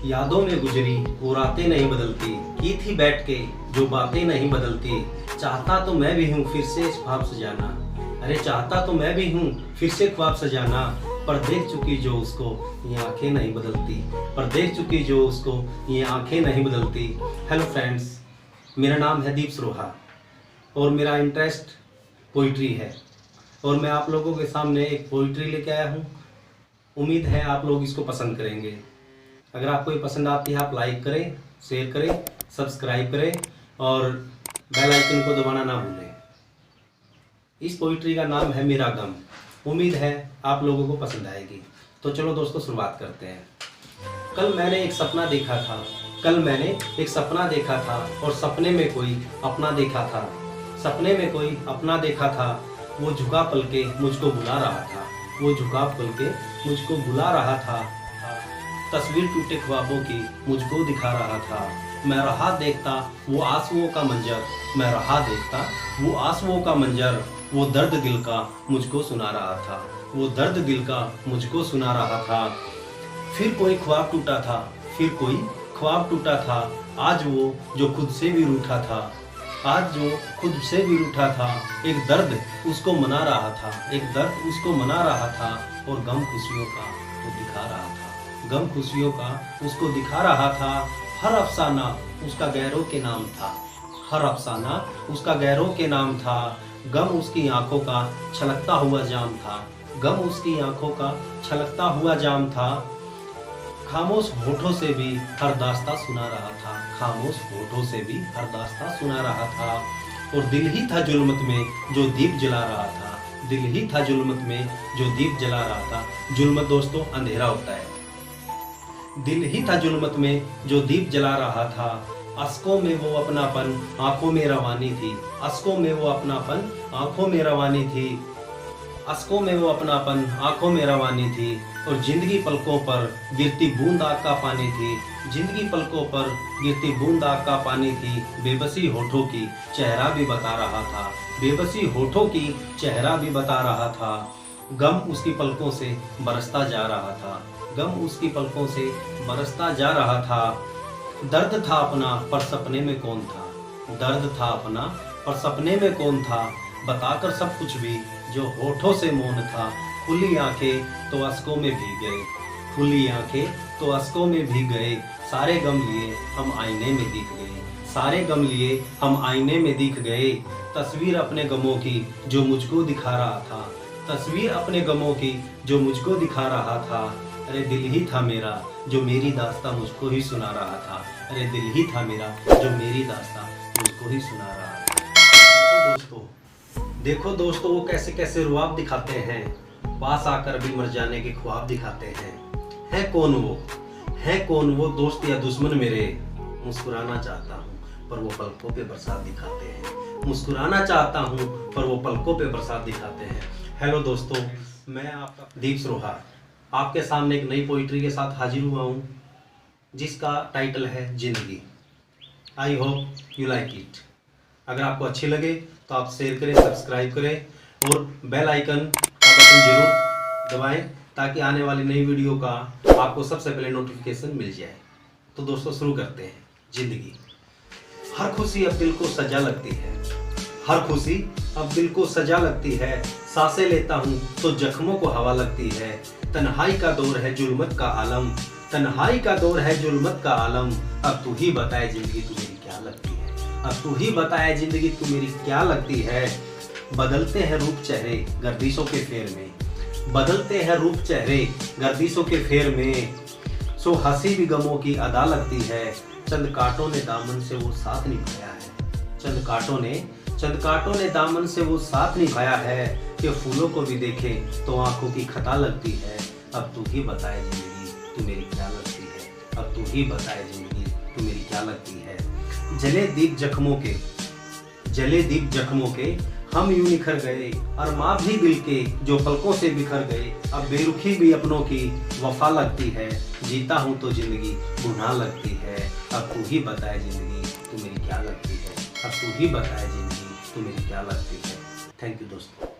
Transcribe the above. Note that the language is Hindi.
यादों में गुजरी वो रातें नहीं बदलती, की थी बैठ के जो बातें नहीं बदलती। चाहता तो मैं भी हूँ फिर से ख्वाब सजाना, अरे चाहता तो मैं भी हूँ फिर से ख्वाब सजाना। पर देख चुकी जो उसको ये आंखें नहीं बदलती, पर देख चुकी जो उसको ये आंखें नहीं बदलती। हेलो फ्रेंड्स, मेरा नाम है दीप सरोहा और मेरा इंटरेस्ट पोइट्री है और मैं आप लोगों के सामने एक पोइट्री लेके आया हूँ। उम्मीद है आप लोग इसको पसंद करेंगे। अगर आपको ये पसंद आती है आप लाइक करें, शेयर करें, सब्सक्राइब करें और बेल आइकन को दबाना ना भूलें। इस पोइट्री का नाम है मेरा गम। उम्मीद है आप लोगों को पसंद आएगी। तो चलो दोस्तों शुरुआत करते हैं। कल मैंने एक सपना देखा था, कल मैंने एक सपना देखा था और सपने में कोई अपना देखा था, सपने में कोई अपना देखा था। वो झुका पल के मुझको बुला रहा था, वो झुका पल के मुझको बुला रहा था। तस्वीर टूटे ख्वाबों की मुझको दिखा रहा था। मैं रहा देखता वो आंसुओं का मंजर, मैं रहा देखता वो आंसुओं का मंजर। वो दर्द दिल का मुझको सुना रहा था, वो दर्द दिल का मुझको सुना रहा था। फिर कोई ख्वाब टूटा था, फिर कोई ख्वाब टूटा था। आज वो जो खुद से भी रूठा था, आज जो खुद से भी रूठा था। एक दर्द उसको मना रहा था, एक दर्द उसको मना रहा था और गम खुशियों का वो दिखा रहा था, गम खुशियों का उसको दिखा रहा था। हर अफसाना उसका गैरों के नाम था, हर अफसाना उसका गैरों के नाम था। गम उसकी आंखों का छलकता हुआ जाम था, गम उसकी आंखों का छलकता हुआ जाम था। खामोश होठों से भी हर दास्तां सुना रहा था, खामोश होठों से भी हर दास्तां सुना रहा था। और दिल ही था जुल्मत में जो दीप जला रहा था, दिल ही था जुल्मत में जो दीप जला रहा था। जुल्मत दोस्तों अंधेरा होता है। दिल ही था जुल्मत में जो दीप जला रहा था। अश्कों में वो अपनापन आंखों में रवानी थी, अश्कों में वो अपनापन आंखों में रवानी थी, अश्कों में वो अपनापन आंखों में रवानी थी। और जिंदगी पलकों पर गिरती बूंद आग का पानी थी, जिंदगी पलकों पर गिरती बूंद आग का पानी थी। बेबसी होठों की चेहरा भी बता रहा था, बेबसी होठों की चेहरा भी बता रहा था। गम उसकी पलकों से बरसता जा रहा था, गम उसकी पलकों से बरसता जा रहा था। दर्द था अपना पर सपने में कौन था, दर्द था अपना पर सपने में कौन था। बताकर सब कुछ भी जो होठों से मौन था। खुली आंखें तो अश्कों में भीग गए, खुली आंखें तो अश्कों में भीग गए। सारे गम लिए हम आईने में दिख गए, सारे गम लिए हम आईने में दिख गए। तस्वीर अपने गमों की जो मुझको दिखा रहा था, तस्वीर अपने गमों की जो मुझको दिखा रहा था। अरे दिल ही था मेरा जो मेरी दास्तां मुझको ही सुना रहा था, अरे दिल ही था मेरा जो मेरी दास्तां मुझको ही सुना रहा था। देखो दोस्तों वो कैसे कैसे रुआब दिखाते हैं, पास आकर भी मर जाने के ख्वाब दिखाते हैं। है कौन वो, है कौन वो दोस्त या दुश्मन मेरे। मुस्कुराना चाहता हूँ पर वो पलकों पे बरसात दिखाते हैं, मुस्कुराना चाहता हूँ पर वो पलकों पे बरसात दिखाते हैं। हेलो दोस्तों, मैं आपका दीप सरोहा आपके सामने एक नई पोइट्री के साथ हाजिर हुआ हूँ जिसका टाइटल है जिंदगी। I hope you like it. अगर आपको अच्छी लगे तो आप शेयर करें, सब्सक्राइब करें और बेल आइकन का बटन जरूर दबाएं ताकि आने वाली नई वीडियो का आपको सबसे पहले नोटिफिकेशन मिल जाए। तो दोस्तों शुरू करते हैं। जिंदगी। हर खुशी अब दिल को सजा लगती है, हर खुशी अब दिल को सजा लगती है। सांसें लेता हूँ तो जख्मों को हवा लगती है। तन्हाई का दौर है जुल्मत का आलम, तन्हाई का दौर है जुल्मत का आलम। अब तू ही बताए जिंदगी तू मेरी क्या लगती है, अब तू ही बताए जिंदगी तू मेरी क्या लगती है। बदलते हैं रूप चेहरे गर्दिशों के फेर में, बदलते हैं रूप चेहरे गर्दिशों के फेर में। सो हंसी भी गमों की अदा लगती है। चंद कांटों ने दामन से वो साथ निभाया है, चंद कांटों ने दामन से वो साथ निभाया है। कि फूलों को भी देखे तो आंखों की खता लगती है। अब तू ही बताए जिंदगी तू मेरी क्या लगती है, अब तू ही बताए जिंदगी तू मेरी क्या लगती है। जले दीप जख्मों के, जले दीप जख्मों के हम यूं निखर गए। और माँ भी दिल के जो पलकों से बिखर गए। अब बेरुखी भी अपनों की वफा लगती है। जीता हूँ तो जिंदगी गुनाह लगती है। अब तू ही बताए जिंदगी तू मेरी क्या लगती है, अब तू ही बताए जिंदगी तू मेरी क्या लगती है। थैंक यू दोस्तों।